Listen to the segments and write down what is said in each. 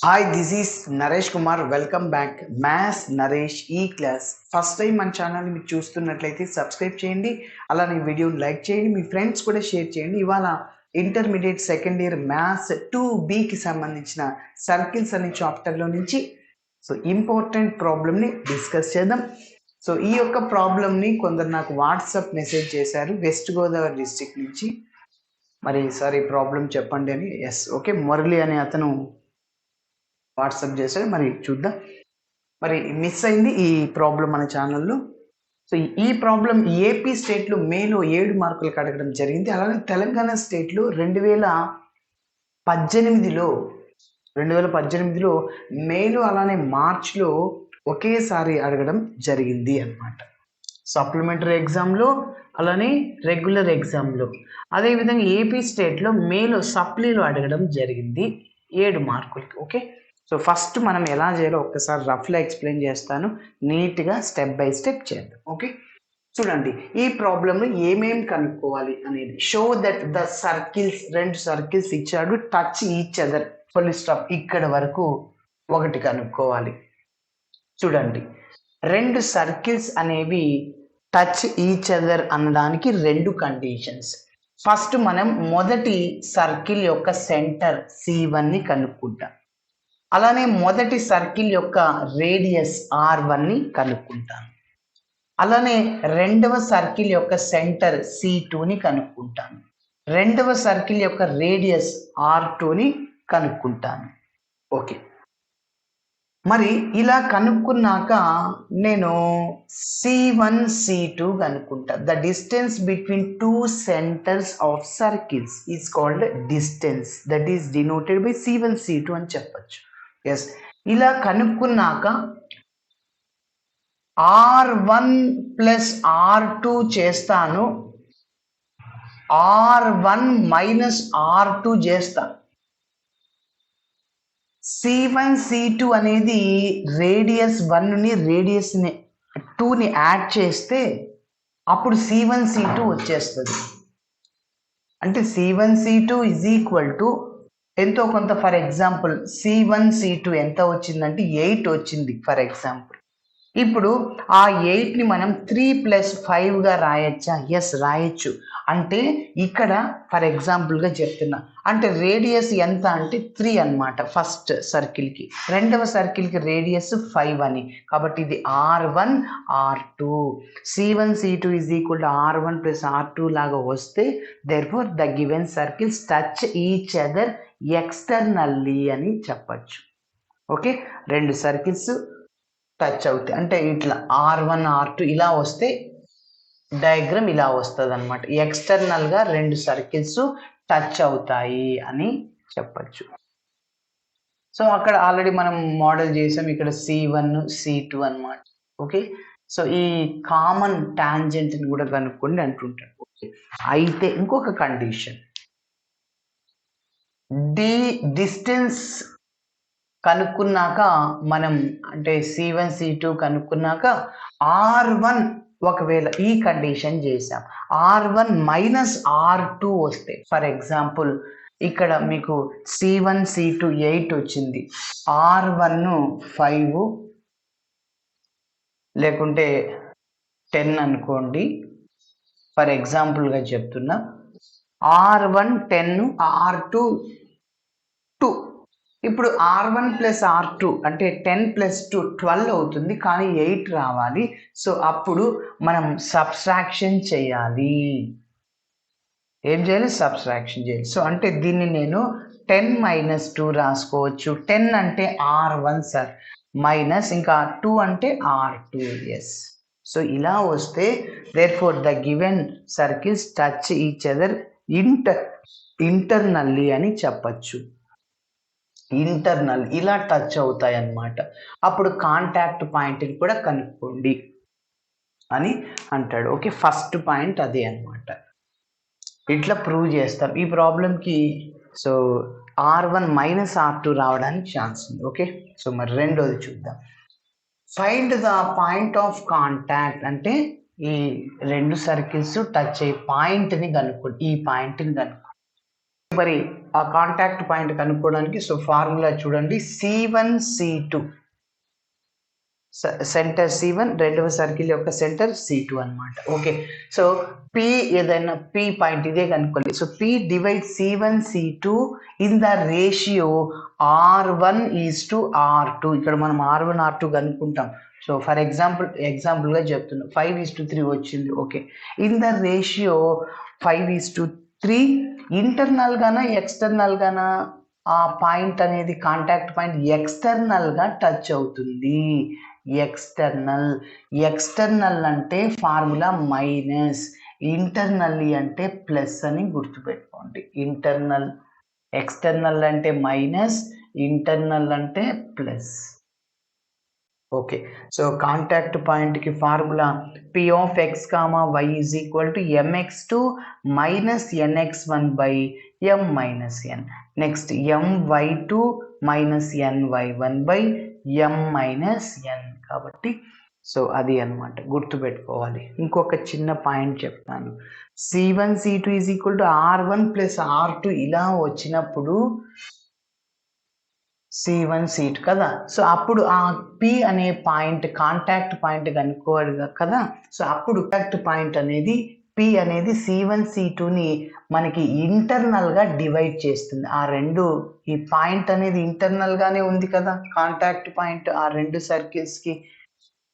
Hi, this is Naresh Kumar. Welcome back maths Naresh ఈ class. First time మన ఛానల్ని మీరు చూస్తున్నట్లయితే సబ్స్క్రైబ్ చేయండి, అలానే వీడియోని లైక్ చేయండి, మీ ఫ్రెండ్స్ కూడా షేర్ చేయండి. ఇవాళ ఇంటర్మీడియట్ సెకండ్ ఇయర్ మ్యాథ్స్ 2Bకి సంబంధించిన సర్కిల్స్ అనే చాప్టర్లో నుంచి ఇంపార్టెంట్ ప్రాబ్లమ్ని డిస్కస్ చేద్దాం. ఈ యొక్క ప్రాబ్లమ్ని కొందరు నాకు వాట్సాప్ మెసేజ్ చేశారు వెస్ట్ గోదావరి డిస్ట్రిక్ట్ నుంచి. మరి సార్ ఈ ప్రాబ్లం చెప్పండి అని. ఓకే, మురళి అనే అతను వాట్సాప్ చేశాడు. మరి చూద్దాం. మరి మిస్ అయింది ఈ ప్రాబ్లం మన ఛానల్లో. ఈ ప్రాబ్లం ఏపీ స్టేట్లో మేలో 7 మార్కులకు అడగడం జరిగింది. అలాగే తెలంగాణ స్టేట్లో 2018లో మేలో అలానే మార్చ్లో ఒకేసారి అడగడం జరిగింది అన్నమాట. సప్లిమెంటరీ ఎగ్జామ్లో అలానే రెగ్యులర్ ఎగ్జామ్లో. అదేవిధంగా ఏపీ స్టేట్లో మేలో సప్లీలో అడగడం జరిగింది 7 మార్కులకి. ఓకే, ఫస్ట్ మనం ఎలా చేయాలో ఒక్కసారి రఫ్లో ఎక్స్ప్లెయిన్ చేస్తాను, నీట్గా స్టెప్ బై స్టెప్ చేద్దాం. ఓకే, చూడండి ఈ ప్రాబ్లంలో ఏమేమి కనుక్కోవాలి అనేది. Show that the circles, 2 circles ఇచ్చాడు, touch each other, full stop. ఇక్కడ వరకు ఒకటి కనుక్కోవాలి. చూడండి, 2 సర్కిల్స్ అనేవి టచ్ ఈచ్ అదర్ అనడానికి 2 కండిషన్స్. ఫస్ట్ మనం మొదటి సర్కిల్ యొక్క సెంటర్ C1ని కనుక్కుంటాం. అలానే మొదటి సర్కిల్ యొక్క రేడియస్ R1ని కనుక్కుంటాను. అలానే రెండవ సర్కిల్ యొక్క సెంటర్ C2ని కనుక్కుంటాను. రెండవ సర్కిల్ యొక్క రేడియస్ R2ని కనుక్కుంటాను. ఓకే, మరి ఇలా కనుక్కున్నాక నేను C1 C2 కనుక్కుంటా. The distance between 2 centres of circles is called distance, that is denoted by C1 C2 అని చెప్పచ్చు. ఇలా కనుక్కున్నాక R1 ప్లస్ R2 చేస్తాను, R1 మైనస్ R2 చేస్తాను. C1 C2 అనేది రేడియస్ 1ని రేడియస్ 2ని యాడ్ చేస్తే అప్పుడు C1 C2 వచ్చేస్తుంది. అంటే C1 C2 is equal to ఎంతో కొంత. ఫర్ ఎగ్జాంపుల్ C1 C2 ఎంత వచ్చిందంటే 8 వచ్చింది ఫర్ ఎగ్జాంపుల్. ఇప్పుడు ఆ 8ని మనం 3 + 5గా రాయొచ్చా? ఎస్, రాయొచ్చు. అంటే ఇక్కడ ఫర్ ఎగ్జాంపుల్గా చెప్తున్నా, అంటే రేడియస్ ఎంత అంటే 3 అన్నమాట ఫస్ట్ సర్కిల్కి, రెండవ సర్కిల్కి రేడియస్ 5 అని. కాబట్టి ఇది R1 R2. C1 C2 is equal to R1 + R2 లాగా వస్తే therefore the given circles touch each other externally అని చెప్పచ్చు. ఓకే, 2 సర్కిల్స్ టచ్ అవుతాయి. అంటే ఇట్లా R1 R2 ఇలా వస్తే డయాగ్రామ్ ఇలా వస్తుంది అనమాట. ఎక్స్టర్నల్గా 2 సర్కిల్స్ టచ్ అవుతాయి అని చెప్పచ్చు. అక్కడ ఆల్రెడీ మనం మోడల్ చేసాం. ఇక్కడ C1 C2 అన్నమాట. ఓకే, ఈ కామన్ టాంజెంట్ని కూడా కనుక్కోండి అంటుంటారు. ఓకే, అయితే ఇంకొక కండిషన్, డిస్టెన్స్ కనుక్కున్నాక మనం, అంటే C1 C2 కనుక్కున్నాక R1 ఒకవేళ ఈ కండిషన్ చేసాం, R1 మైనస్ R2 వస్తే, ఫర్ ఎగ్జాంపుల్ ఇక్కడ మీకు C1 C2 8 వచ్చింది, R1 5 లేకుంటే 10 అనుకోండి. ఫర్ ఎగ్జాంపుల్గా చెప్తున్నా, R1 10, R2 2. ఇప్పుడు R1 + R2 అంటే 10 + 2 12 అవుతుంది, కానీ 8 రావాలి. అప్పుడు మనం సబ్ట్రాక్షన్ చేయాలి. ఏం చేయాలి? సబ్ట్రాక్షన్ చేయాలి. అంటే దీన్ని నేను 10 - 2 రాసుకోవచ్చు. 10 అంటే R1 సార్, మైనస్ ఇంకా 2 అంటే R2. ఎస్, ఇలా వస్తే therefore the given circles touch each other internally అని చెప్పచ్చు. ఇంటర్నల్ ఇలా టచ్ అవుతాయి అన్నమాట. అప్పుడు కాంటాక్ట్ పాయింట్ని కూడా కనుక్కోండి అని అంటాడు. ఓకే, ఫస్ట్ పాయింట్ అదే అన్నమాట. ఇట్లా ప్రూవ్ చేస్తాం ఈ ప్రాబ్లంకి. R1 మైనస్ R2 రావడానికి ఛాన్స్ ఉంది. ఓకే, మరి రెండోది చూద్దాం. Find the point of contact, అంటే ఈ 2 సర్కిల్స్ టచ్ అయ్యే పాయింట్ని కనుక్కోండి. ఈ పాయింట్ని కనుక్కోండి. మరి ఆ కాంటాక్ట్ పాయింట్ కనుక్కోవడానికి సో ఫార్ములా చూడండి, C1C2 సెంటర్ C1, రెండవ సర్కిల్ యొక్క సెంటర్ C2 అనమాట. ఓకే, సో P ఏదైనా P పాయింట్ ఇదే కనుక్కోండి. So P divide C1C2 in the ratio R1:R2. ఇక్కడ మనం R1 R2 కనుక్కుంటాం. సో ఫర్ ఎగ్జాంపుల్గా చెప్తున్నాం, 5:3 వచ్చింది. Okay, in the ratio 5:3 internal గానా ఎక్స్టర్నల్ గానా ఆ పాయింట్ అనేది కాంటాక్ట్ పాయింట్ ఎక్స్టర్నల్ గా టచ్ అవుతుంది. ఎక్స్టర్నల్ అంటే ఫార్ములా మైనస్, ఇంటర్నల్లీ అంటే ప్లస్ అని గుర్తుపెట్టుకోండి. ఎక్స్టర్నల్ అంటే మైనస్, ఇంటర్నల్ అంటే plus. Okay, so contact point కి formula P of x, y is equal to mx2 minus nx1 by m minus n. Next my2 minus ny1 by m minus n. కాబట్టి so అది అనమాట, గుర్తుపెట్టుకోవాలి. ఇంకొక చిన్న point చెప్తాను, C1C2 is equal to R1 plus R2 ఇలా వచ్చినప్పుడు C1C2 కదా, సో అప్పుడు ఆ P అనే పాయింట్ కాంటాక్ట్ పాయింట్ కనుక్కోవాలి కదా. సో అప్పుడు కాంటాక్ట్ పాయింట్ అనేది P అనేది C1C2ని మనకి ఇంటర్నల్ గా డివైడ్ చేస్తుంది. ఆ రెండు, ఈ పాయింట్ అనేది ఇంటర్నల్ గానే ఉంది కదా కాంటాక్ట్ పాయింట్ ఆ రెండు సర్కిల్స్ కి,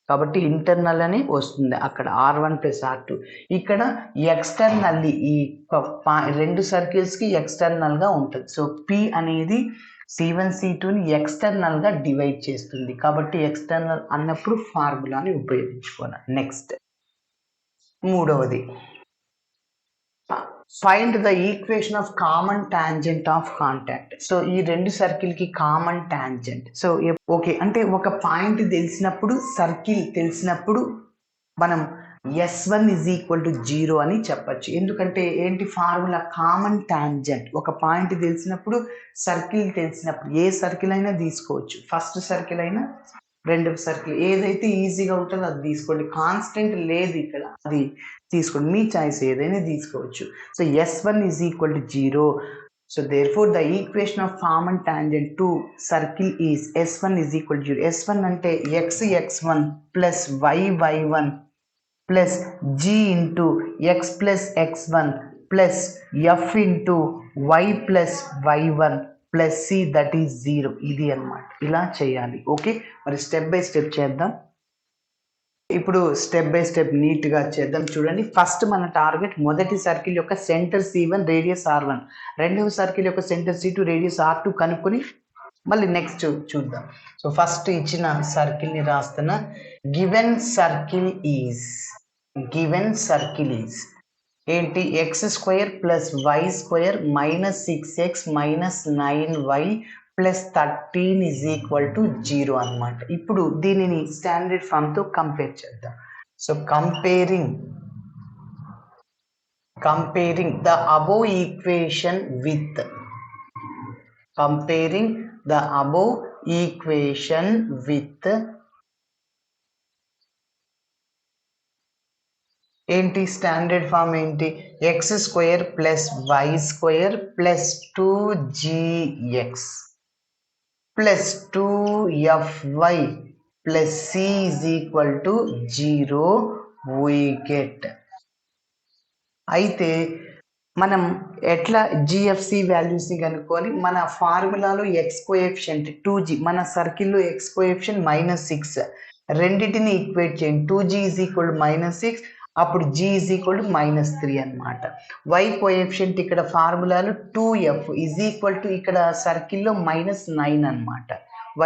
కాబట్టి ఇంటర్నల్ అని వస్తుంది అక్కడ R1 ప్లస్ R2. ఇక్కడ ఎక్స్టర్నల్లీ ఈ రెండు సర్కిల్స్ కి ఎక్స్టర్నల్ గా ఉంటుంది. సో P అనేది C1C2ని ఎక్స్టర్నల్ గా డివైడ్ చేస్తుంది, కాబట్టి ఎక్స్టర్నల్ అన్నప్పుడు ఫార్ములాని ఉపయోగించుకోవాలి. నెక్స్ట్ మూడవది, find the equation of common tangent of contact. So ఈ రెండు సర్కిల్ కి కామన్ టాంజెంట్. సో ఓకే, అంటే ఒక పాయింట్ తెలిసినప్పుడు, సర్కిల్ తెలిసినప్పుడు మనం S1 is equal to 0 అని చెప్పచ్చు. ఎందుకంటే ఏంటి ఫార్ములా, కామన్ టాంజెంట్. ఒక పాయింట్ తెలిసినప్పుడు, సర్కిల్ తెలిసినప్పుడు, ఏ సర్కిల్ అయినా తీసుకోవచ్చు, ఫస్ట్ సర్కిల్ అయినా రెండవ సర్కిల్, ఏదైతే ఈజీగా ఉంటుందో అది తీసుకోండి. కాన్స్టెంట్ లేదు ఇక్కడ, అది తీసుకోండి, మీ చాయిస్ ఏదైనా తీసుకోవచ్చు. So S1 is equal to 0. So therefore the equation of common tangent to circle is S1 is equal to 0. S1 అంటే x1 plus y1 plus g into x plus x1 plus f into y plus y1 plus c, that is 0. ఇది అన్నమాట, ఇలా చేయాలి. Okay, మరి step by step చేద్దాం. ఇప్పుడు step by step neat గా చేద్దాం. చూడండి, ఫస్ట్ మన టార్గెట్ మొదటి సర్కిల్ యొక్క సెంటర్ C1 రేడియస్ R1, రెండవ సర్కిల్ యొక్క సెంటర్ C2 రేడియస్ R2 కనుక్కొని మళ్ళీ నెక్స్ట్ చూద్దాం. సో ఫస్ట్ ఇచ్చిన సర్కిల్ ని రాస్తున్నా, గివెన్ సర్కిల్ ఈజ్ ఏంటి, x² plus y² minus 6x minus 9y plus 13 is equal to 0 అనమాట. ఇప్పుడు దీనిని స్టాండర్డ్ ఫామ్ తో కంపేర్ చేద్దాం. So comparing the above equation with ఏంటి స్టాండర్డ్ ఫామ్ ఏంటి, x² plus y² plus 2gx plus 2fy plus c is equal to 0 we get. అయితే మనం ఎట్లా జిఎఫ్సి వాల్యూస్ ని కనుక్కోవాలి, మన ఫార్ములాలో ఎక్స్ కోఎఫిషియంట్ 2g, మన సర్కిల్లో ఎక్స్ కోఎఫిషియంట్ -6, రెండింటిని ఈక్వేట్ చేయండి. 2g is equal to -6, అప్పుడు g is equal to -3 అనమాట. y కోఎఫిషియంట్ ఇక్కడ ఫార్ములాలో 2f is equal to ఇక్కడ సర్కిల్లో -9 అనమాట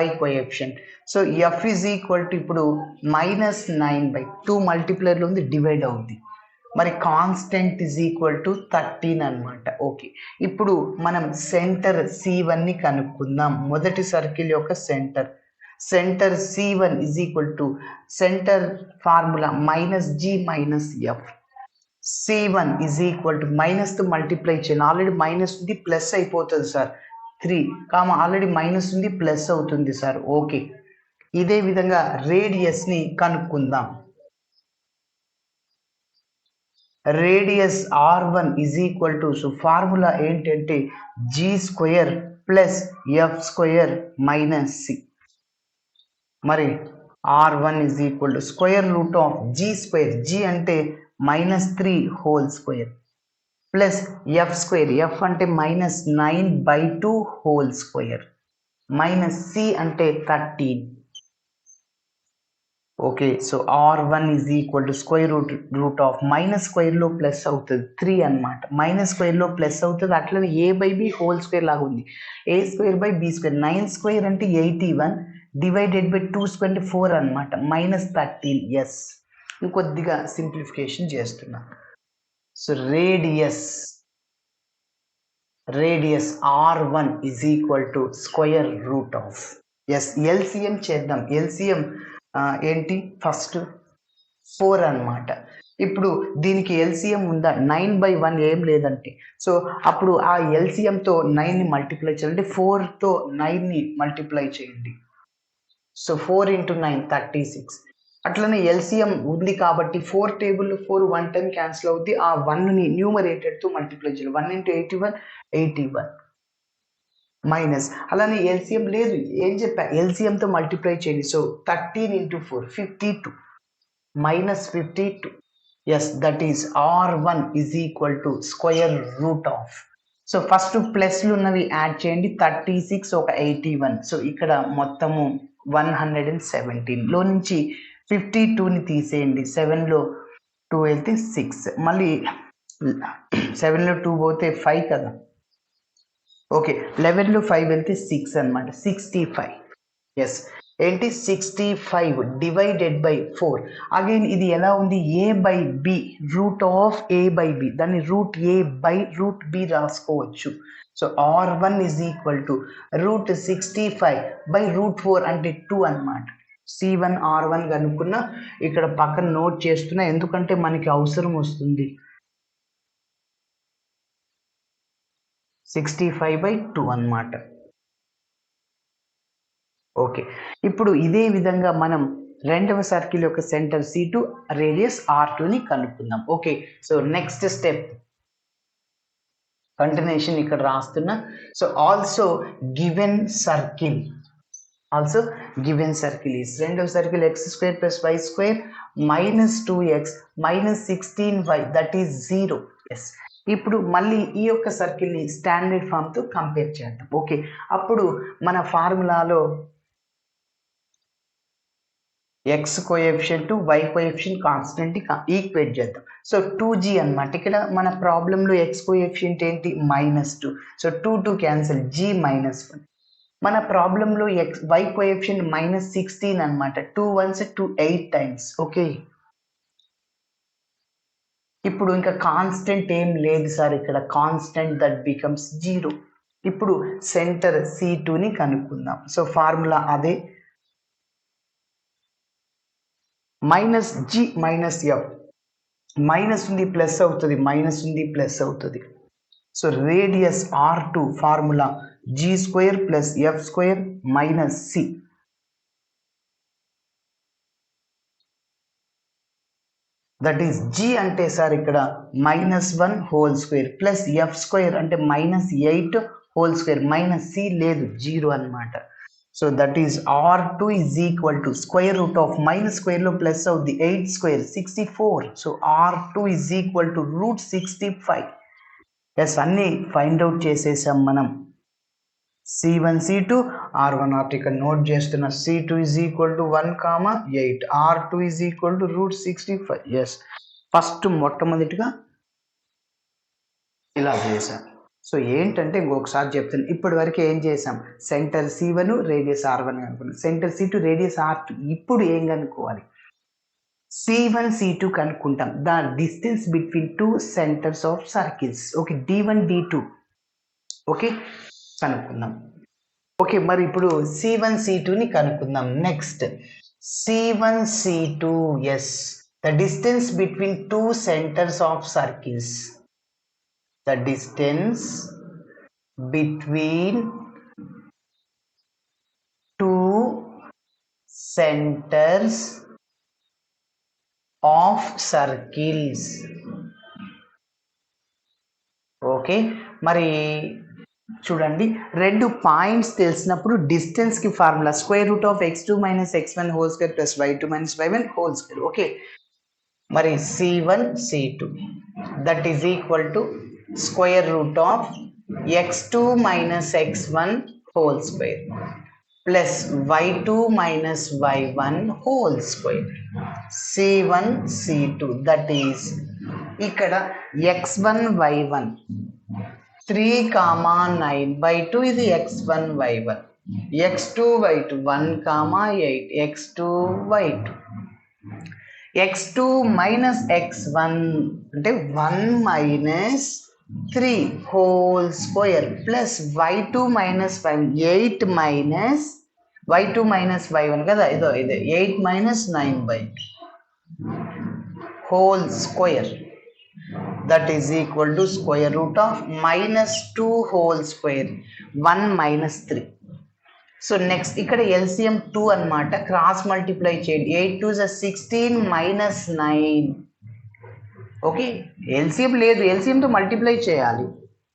y coefficient. So f is equal to ఇప్పుడు -9/2 మల్టిప్లైర్లో ఉంది, డివైడ్ అవుద్ది, మరి కాన్స్టెంట్ is equal to 13 అనమాట. ఓకే, ఇప్పుడు మనం సెంటర్ C1 ని కనుక్కుందాం. మొదటి సర్కిల్ యొక్క centre C1 is equal to centre formula -g -f. C1 is equal to minus తో మల్టిప్లై చేయాలి, ఆల్రెడీ మైనస్ ఉంది ప్లస్ అయిపోతుంది సార్, 3 ఆల్రెడీ మైనస్ ఉంది ప్లస్ అవుతుంది సార్. ఓకే, ఇదే విధంగా రేడియస్ ని కనుక్కుందాం. Radius R1 is equal to, so formula ఏంటంటే g square plus f square minus c. మరి R1 is equal to square root of g square, g అంటే -3 whole square plus f square, f అంటే -9/2 whole square minus c అంటే 13. Okay, so R1 is equal to square root of minus స్క్వేర్లో plus అవుతుంది 3 అనమాట. Minus స్క్వేర్లో plus అవుతుంది, అట్లనే A/B whole square లాగా ఉంది. A²/B², 9 స్క్వేర్ అంటే 81 డివైడెడ్ బై 2 స్క్వేర్ అంటే 4 అనమాట, -13. ఎస్, ఇంకొద్దిగా సింప్లిఫికేషన్ చేస్తున్నా. So radius R1 is equal to square root of, yes LCM చేద్దాం. ఎల్సిఎం ఏంటి, ఫస్ట్ 4 అనమాట. ఇప్పుడు దీనికి ఎల్సిఎం ఉందా, 9/1 ఏం లేదంటే, సో అప్పుడు ఆ ఎల్సిఎంతో 9ని మల్టిప్లై చేయాలంటే 4తో 9ని మల్టిప్లై చేయండి. సో 4 × 9 36. అట్లనే ఎల్సిఎం ఉంది కాబట్టి 4 టేబుల్లో 4 1 టైం క్యాన్సిల్ అవుద్ది. ఆ 1ని న్యూమరేటర్తో మల్టిప్లై చేయాలి. 1 × 81 81 మైనస్, అలానే ఎల్సిఎం లేదు, ఏం చెప్పా, ఎల్సిఎంతో మల్టిప్లై చేయండి. So 13 × 4 52 -52. Yes, that is R1 is equal to square root of. So first ప్లస్లు ఉన్నవి యాడ్ చేయండి, 36 ఒక 81, సో ఇక్కడ మొత్తము 117. లో నుంచి 52ని తీసేయండి, 7లో 2 వెళ్తే 6, మళ్ళీ 7లో 2 పోతే 5 కదా. ఓకే, 11లో 5 వెళ్తే 6 అనమాట, 65. ఎస్, ఏంటి 65 డివైడెడ్ బై 4. అగైన్ ఇది ఎలా ఉంది, A/B, రూట్ ఆఫ్ A/B, దాన్ని √A/√B రాసుకోవచ్చు. So R1 is equal to √65/√4 అంటే 2 అనమాట. C1 R1 కనుక్కున్నా, ఇక్కడ పక్కన నోట్ చేస్తున్నా ఎందుకంటే మనకి అవసరం వస్తుంది. 65/2 అనమాట. ఓకే, ఇప్పుడు ఇదే విధంగా మనం రెండవ సర్కిల్ యొక్క సెంటర్ C2, రేడియస్ R2ని కనుక్కుందాం. Okay, so next step continuation ఇక్కడ రాస్తున్నా. So also given circle is, రెండవ circle x² + y² -2x -16y, that is 0. Yes, ఇప్పుడు మళ్ళీ ఈ యొక్క సర్కిల్ని స్టాండర్డ్ ఫామ్తో కంపేర్ చేద్దాం. ఓకే, అప్పుడు మన ఫార్ములాలో x coefficient y coefficient constant equate చేద్దాం. సో 2g అనమాట. ఇక్కడ మన ప్రాబ్లంలో ఎక్స్ కోఎఫిషియంట్ ఏంటి, -2, సో 2 క్యాన్సిల్, g -1. మన ప్రాబ్లంలో వై కోఎఫిషియంట్ -16 అనమాట, 2 1s 2 8 టైమ్స్. ఓకే, ఇప్పుడు ఇంకా కాన్స్టెంట్ ఏం లేదు సార్ ఇక్కడ, కాన్స్టెంట్ దట్ బికమ్స్ 0. ఇప్పుడు సెంటర్ C2ని కనుక్కుందాం. సో ఫార్ములా అదే, -g -f, మైనస్ ఉంది ప్లస్ అవుతుంది, మైనస్ ఉంది ప్లస్ అవుతుంది. So radius R2 formula g² + f² - c. That is g అంటే సార్ ఇక్కడ -1 హోల్ స్క్వేర్ ప్లస్ f² అంటే -8 హోల్ స్క్వేర్ మైనస్ c లేదు, 0 అనమాట. So that is R2 is equal to square root of minus స్క్వేర్లో plus అవుద్ది 8² 64. So R2 is equal to √65. Yes, అన్నీ find out చేసేసాం మనం. C1 C2 R1 R2 ఇక్కడ note చేస్తున్న, C2 is equal to 1,8, R2 is equal to √65. Yes, first మొట్టమొదటిగా ఇలా చేశాం. సో ఏంటంటే ఇంకొకసారి చెప్తాను, ఇప్పటి వరకు ఏం చేసాం, సెంటర్ C1 రేడియస్ R1 కనుక్కున్నాం, సెంటర్ C2 రేడియస్ R2. ఇప్పుడు ఏం కనుక్కోవాలి, C1 C2 కనుక్కుంటాం, the distance between 2 centres of circles. Okay, D1 D2 okay కనుక్కుందాం. ఓకే, మరి ఇప్పుడు C1 C2ని కనుక్కుందాం. Next C1 C2, yes, the distance between 2 centres of circles, the distance between two centers of circles. Okay, మరి చూడండి, రెండు points తెలిసినప్పుడు distance కి formula square root of x2 minus x1 whole square plus y2 minus y1 whole square. Okay, మరి c1 c2 that is equal to square root of x2 minus x1 whole square plus y2 minus y1 whole square. c1 c2 that is ఇక్కడ x1 y1 3, 9 by 2 ఇది x1 y1, x2 y2 1, 8 x2 y2, x2 minus x1 అంటే 1 minus 3 whole square plus y2 minus 5 8 minus y2 minus y1 కదా, ఇదే 8 minus 9 by whole square that is equal to square root of minus 2 whole square 1 minus 3. So next ఇక్కడ LCM 2 అన్నమాట, cross multiply చేయండి. 8 2 16 minus 9. Okay, LCM లేదు, LCM తో multiply చేయాలి.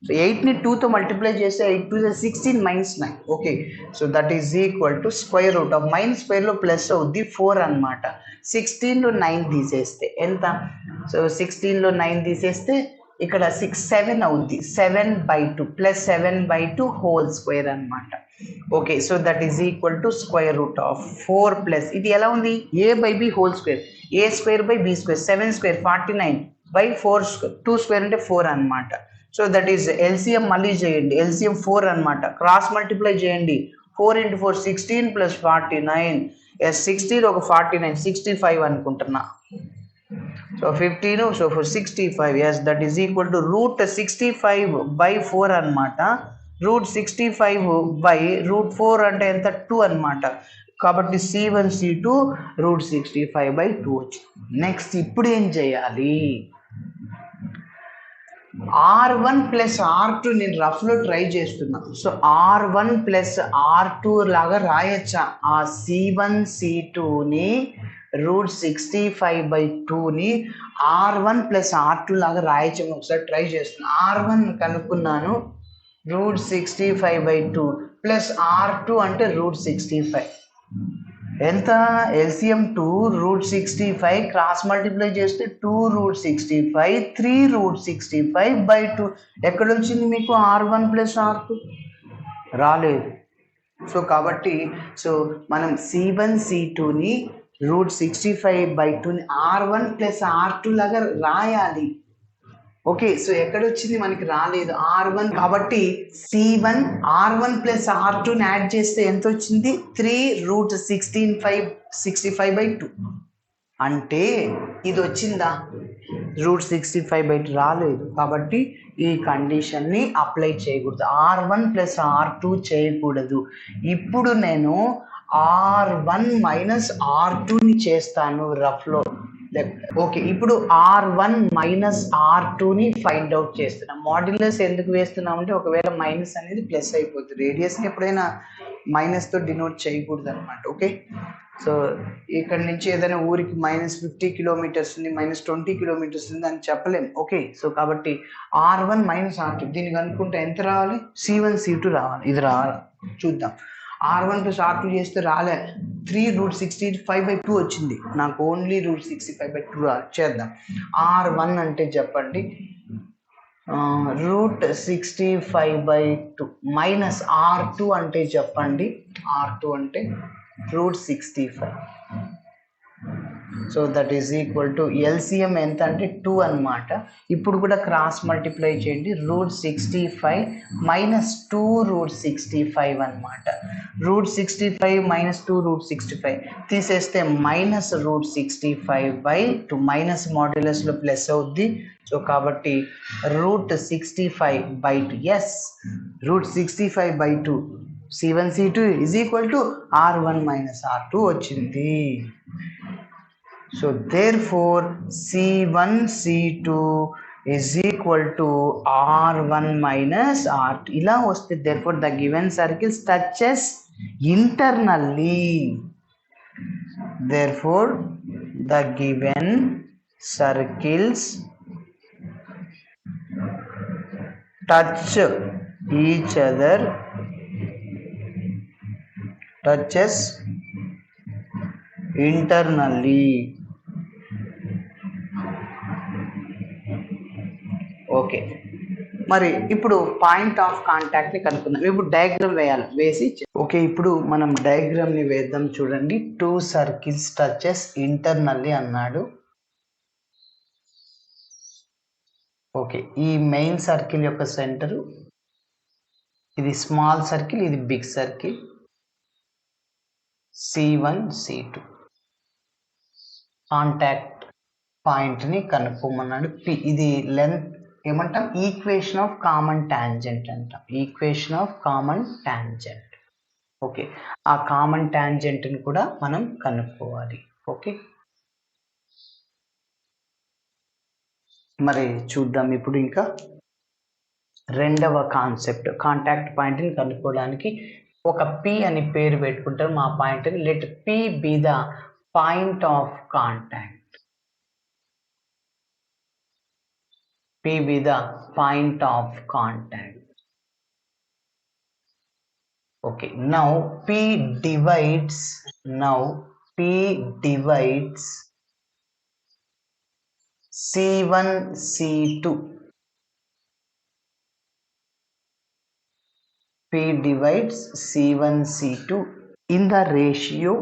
So 8ని 2తో మల్టిప్లై చేస్తే 8 2 16 minus 9. Okay, so that is equal to square root of minus స్క్వేర్లో ప్లస్ అవుద్ది 4 అనమాట. 16లో 9 తీసేస్తే ఎంత? సో 16లో 9 తీసేస్తే ఇక్కడ 7 అవుద్ది, 7/2 ప్లస్ 7/2 హోల్ స్క్వేర్ అనమాట. Okay, so that is equal to square root of 4 plus ఇది ఎలా ఉంది, a/b whole square, a square by b square, 7 square 49/4 2 square అంటే 4 అనమాట. సో దట్ ఈస్ LCM మళ్ళీ చేయండి, LCM 4 అనమాట, క్రాస్ మల్టిప్లై చేయండి. 4 × 4 16 ప్లస్ 49, 16 ఒక 49 65 అనుకుంటున్నా. So 15 so 65, yes that is equal to root 65/4 అనమాట. రూట్ 65/4 అంటే ఎంత, 2 అనమాట. కాబట్టి c1 c2 రూట్ 65/2 వచ్చింది. నెక్స్ట్ ఇప్పుడు ఏం చేయాలి, R1 ప్లస్ R2 నేను రఫ్లో ట్రై చేస్తున్నా. సో R1 ప్లస్ R2 లాగా రాయొచ్చా, ఆ c1 c2ని route 65/2ని R1 plus R2 లాగా రాయొచ్చు. ఒకసారి ట్రై చేస్తున్నా. R1 కనుక్కున్నాను, రూట్ 65/2 ప్లస్ R2 అంటే రూట్ 65 ఎంత, LCM 2 రూట్ 65 క్రాస్ మల్టిప్లై చేస్తే 2 రూట్ 65 3 రూట్ 65/2. ఎక్కడ వచ్చింది మీకు R1 ప్లస్ R2? రాలేదు. సో కాబట్టి సో మనం c1 c2ని route 65/2ని R1 plus R2 లాగా రాయాలి. ఓకే, సో ఎక్కడ వచ్చింది, మనకి రాలేదు R1. కాబట్టి c1 R1 ప్లస్ R2ని యాడ్ చేస్తే ఎంత వచ్చింది, 3 రూట్ 65/2 అంటే ఇది వచ్చిందా, రూట్ 65/2 రాలేదు. కాబట్టి ఈ కండిషన్ని అప్లై చేయకూడదు, R1 ప్లస్ R2 చేయకూడదు. ఇప్పుడు నేను R1 మైనస్ R2ని చేస్తాను రఫ్లో. ఓకే, ఇప్పుడు R1 మైనస్ R2ని ఫైండ్ అవుట్ చేస్తున్నాం. మాడ్యులస్ ఎందుకు వేస్తున్నాం అంటే ఒకవేళ మైనస్ అనేది ప్లస్ అయిపోతుంది, రేడియస్ని ఎప్పుడైనా మైనస్తో డినోట్ చేయకూడదు అనమాట. ఓకే, సో ఇక్కడ నుంచి ఏదైనా ఊరికి -50 కిలోమీటర్స్ ఉంది, -20 కిలోమీటర్స్ ఉంది అని చెప్పలేం. ఓకే, సో కాబట్టి R1 మైనస్ R2 దీనికి అనుకుంటే ఎంత రావాలి, c1 c2 రావాలి. ఇది రావాలి, చూద్దాం. R1 ప్లస్ R2 చేస్తే రాలే, 3 రూట్ 65/2 వచ్చింది, నాకు ఓన్లీ రూట్ 65/2 రాలి. చేద్దాం. R1 అంటే చెప్పండి రూట్ 65/2 మైనస్ R2 అంటే చెప్పండి, R2 అంటే root 65. So that is equal to LCM ఎంత అంటే 2 అనమాట. ఇప్పుడు కూడా క్రాస్ మల్టిప్లై చేయండి, రూట్ 65 మైనస్ 2 రూట్ 65 అనమాట. రూట్ 65 మైనస్ 2 రూట్ 65 తీసేస్తే మైనస్ రూట్ 65/2, మైనస్ మాడ్యులస్లో ప్లస్ అవుద్ది. సో కాబట్టి root 65/2, yes root 65/2 c1 c2 is equal to R1 minus R2 వచ్చింది. So therefore c1 c2 is equal to R1 minus R2 ఇలా వస్తే therefore the given circles touches internally. Therefore the given circles touch each other, touches internally. Okay, మరి ఇప్పుడు point of contact ని కనుక్కుందాం. ఇప్పుడు diagram వేయాలి, వేసి ఓకే ఇప్పుడు మనం డయాగ్రామ్ ని వేద్దాం. చూడండి, 2 సర్కిల్స్ టచెస్ ఇంటర్నల్లీ అన్నాడు. ఓకే, ఈ మెయిన్ సర్కిల్ యొక్క సెంటర్, ఇది స్మాల్ సర్కిల్, ఇది big circle, C1 C2 contact point ని కనుక్కోమన్నాడు. ఇది లెంత్ ఏమంటాం, ఈక్వేషన్ ఆఫ్ కామన్ టాంజెంట్ అంటాం, equation of common tangent. Okay, ఆ కామన్ టాంజెంట్ ని కూడా మనం కనుక్కోవాలి. ఓకే, మరి చూద్దాం ఇప్పుడు ఇంకా రెండవ కాన్సెప్ట్. కాంటాక్ట్ పాయింట్ ని కనుక్కోవడానికి ఒక P అని పేరు పెట్టుకుంటారు మా పాయింట్ ని. Let P be the point of contact. P be the point of contact. Okay, now P divides C1 C2. P divides C1 C2 in the ratio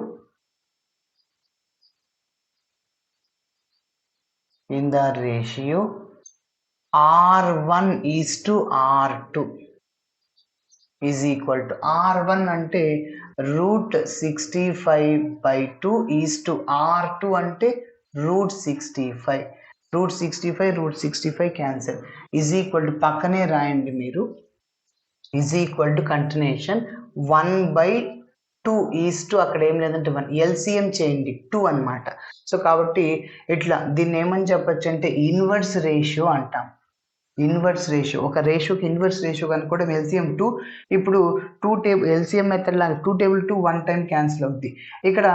R1 is to R2 is equal to R1 అంటే √65/2 is to R2 అంటే √65. √65 cancel, is equal to పక్కనే రాయండి మీరు, is equal to continuation 1/2 is to అక్కడ ఏం లేదంటే 1, LCM చేయండి 2 అన్నమాట. సో కాబట్టి ఇట్లా దీన్ని ఏమని చెప్పచ్చు అంటే ఇన్వర్స్ రేషియో అంటాం. ఇన్వర్స్ రేషియో, ఒక రేషియోకి ఇన్వర్స్ రేషియో కనుక్కోవడం LCM 2. ఇప్పుడు 2 టేబుల్ LCM మెథడ్ లాగా 2 టేబుల్ 2 1 టైం క్యాన్సిల్ అవుద్ది. ఇక్కడ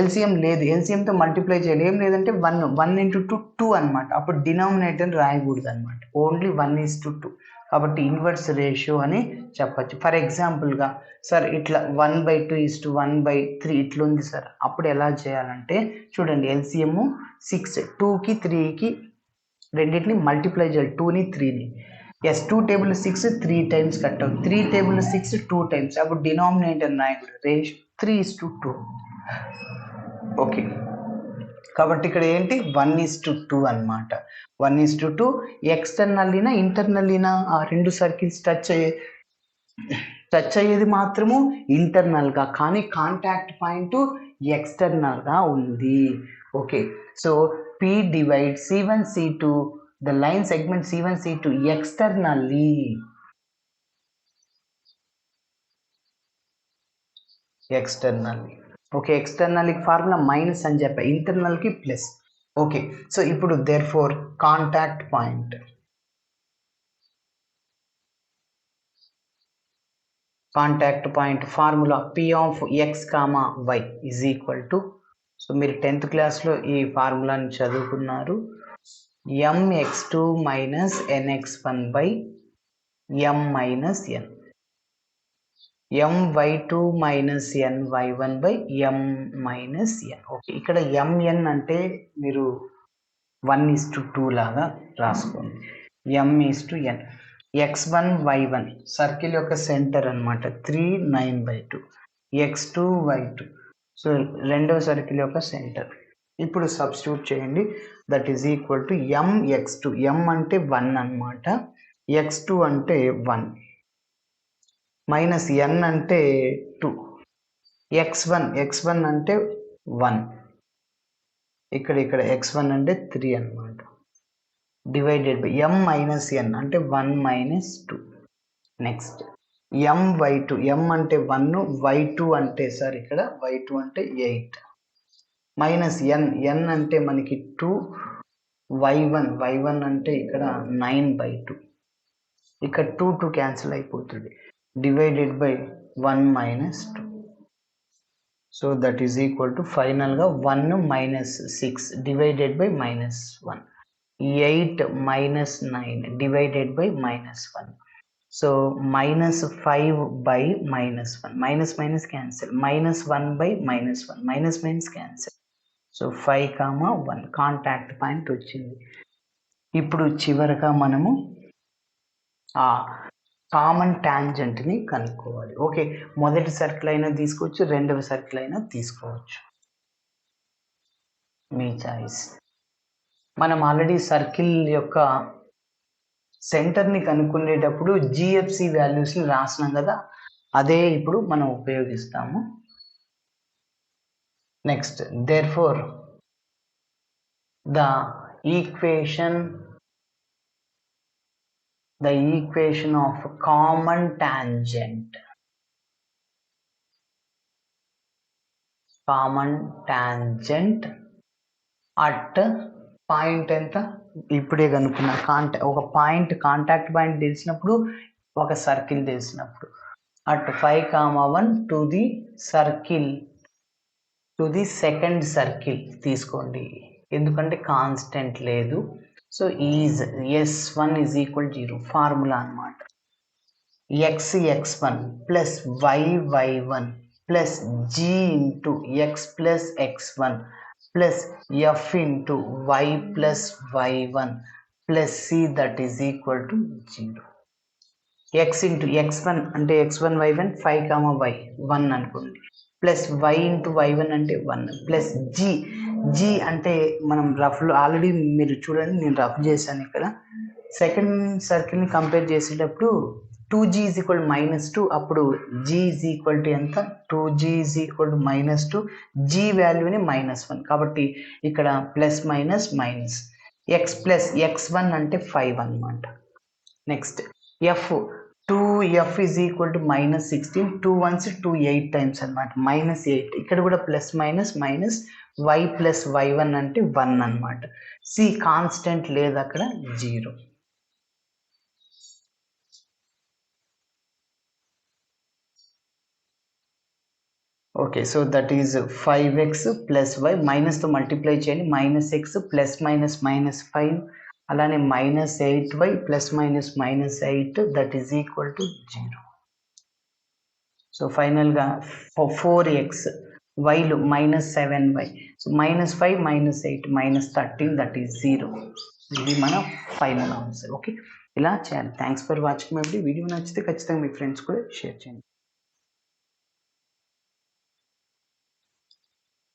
LCM లేదు, LCMతో మల్టిప్లై చేయాలి. ఏం లేదంటే 1 × 2 2 అనమాట. అప్పుడు డినామినేటర్ రాయకూడదు అనమాట, ఓన్లీ 1:2. కాబట్టి ఇన్వర్స్ రేషియో అని చెప్పచ్చు. ఫర్ ఎగ్జాంపుల్గా సార్ ఇట్లా 1/2 1/3 ఇట్లా ఉంది సార్, అప్పుడు ఎలా చేయాలంటే చూడండి, LCM 6, 2కి 3కి రెండింటిని మల్టిప్లై చేయాలి, 2ని 3ని. ఎస్, 2 టేబుల్ 6 3 టైమ్స్ కట్ అవుతుంది, 3 టేబుల్ 6 2 టైమ్స్. అప్పుడు డినామినేటర్ రాయకూడదు, రేషియో 3:2. ఓకే, కాబట్టి ఇక్కడ ఏంటి 1:2 అనమాట. 1:2 ఎక్స్టర్నల్లీనా ఇంటర్నల్లీనా, ఆ రెండు సర్కిల్స్ టచ్ అయ్యేది మాత్రము ఇంటర్నల్గా, కానీ కాంటాక్ట్ పాయింట్ ఎక్స్టర్నల్గా ఉంది. Okay, so P divides C1 C2, the line segment C1 C2 externally. Okay, external formula minus అని చెప్పా, ఇంటర్నల్ కి ప్లస్. ఓకే, సో ఇప్పుడు therefore contact point formula P of x, y is equal to, so మీరు 10th క్లాస్లో ఈ ఫార్ములాని చదువుకున్నారు, mx2 minus nx1 by m minus n, my2 minus ny1 by m minus n. Okay, ఇక్కడ mn అంటే మీరు 1:2 లాగా రాసుకోండి, m:n. x1 y1 సర్కిల్ యొక్క సెంటర్ అనమాట, 3 9/2. x2 y2 సో రెండవ సర్కిల్ యొక్క సెంటర్. ఇప్పుడు సబ్స్టిట్యూట్ చేయండి, that is equal to mx2, m అంటే 1 అనమాట, x2 అంటే 1 మైనస్ n అంటే 2, x1 అంటే 1, ఇక్కడ x1 అంటే 3 అనమాట, divided by m minus n అంటే 1 మైనస్ 2. నెక్స్ట్ my2, m అంటే 1, y2 అంటే సార్ ఇక్కడ y2 అంటే 8, మైనస్ n అంటే మనకి 2, y1 అంటే ఇక్కడ 9/2, ఇక్కడ 2 క్యాన్సిల్ అయిపోతుంది, divided by 1 minus 2. So that is equal to ఫైనల్గా 1 minus 6 divided by minus 1, 8 minus 9 divided by minus 1. So -5/-1 minus minus cancel, -1/-1 minus minus cancel. So 5, 1 contact point వచ్చింది. ఇప్పుడు చివరగా మనము ఆ కామన్ టాంజెంట్ని కనుక్కోవాలి. ఓకే, మొదటి సర్కిల్ అయినా తీసుకోవచ్చు, రెండవ సర్కిల్ అయినా తీసుకోవచ్చు, మీ చాయిస్. మనం ఆల్రెడీ సర్కిల్ యొక్క సెంటర్ని కనుక్కునేటప్పుడు జిఎఫ్సి వాల్యూస్ని రాసినాం కదా, అదే ఇప్పుడు మనం ఉపయోగిస్తాము. Next, therefore the equation of common tangent at point ఎంత ఇప్పుడే కనుక్కున్నా, ఒక పాయింట్ కాంటాక్ట్ పాయింట్ తెలిసినప్పుడు, ఒక సర్కిల్ తెలిసినప్పుడు, at 5, 1 to the circle, to the second circle తీసుకోండి, ఎందుకంటే కాన్స్టెంట్ లేదు. So is S1 is equal 0 formula అనమాట. x1 plus y1 plus g into x plus x1 plus f into y plus y1 plus c that is equal to 0. x into x1 అంటే x1 y1 5, y 1 అనుకోండి, plus y into y1 అంటే 1 plus g అంటే మనం రఫ్లో already మీరు చూడండి, నేను rough చేశాను ఇక్కడ. సెకండ్ సర్కిల్ని కంపేర్ చేసేటప్పుడు 2g ఈజ్ ఈక్వల్ -2, అప్పుడు g ఈజ్ ఈక్వల్ టు ఎంత, 2g is equal to -2, g వాల్యూని -1, కాబట్టి ఇక్కడ plus minus minus, x plus x1 అంటే 5 అనమాట. Next f is equal to -16, 2 1s 2 8 times అనమాట, -8. ఇక్కడ కూడా plus minus minus, y plus y1 అంటే 1 అనమాట. సి కాన్స్టెంట్ లేదు అక్కడ, 0. Okay, so that is 5x plus y, మైనస్తో మల్టిప్లై చేయండి, -x ప్లస్ మైనస్ -5, అలానే -8y plus minus -8 that is equal to 0. సో ఫైనల్గా 4x, వైలు -7y, so -5 -8 -13 that is 0. ఇది మన ఫైనల్ ఆన్సర్. ఓకే, ఇలా చేయాలి. Thanks for watching my video. నచ్చితే ఖచ్చితంగా మీ ఫ్రెండ్స్ కూడా షేర్ చేయండి.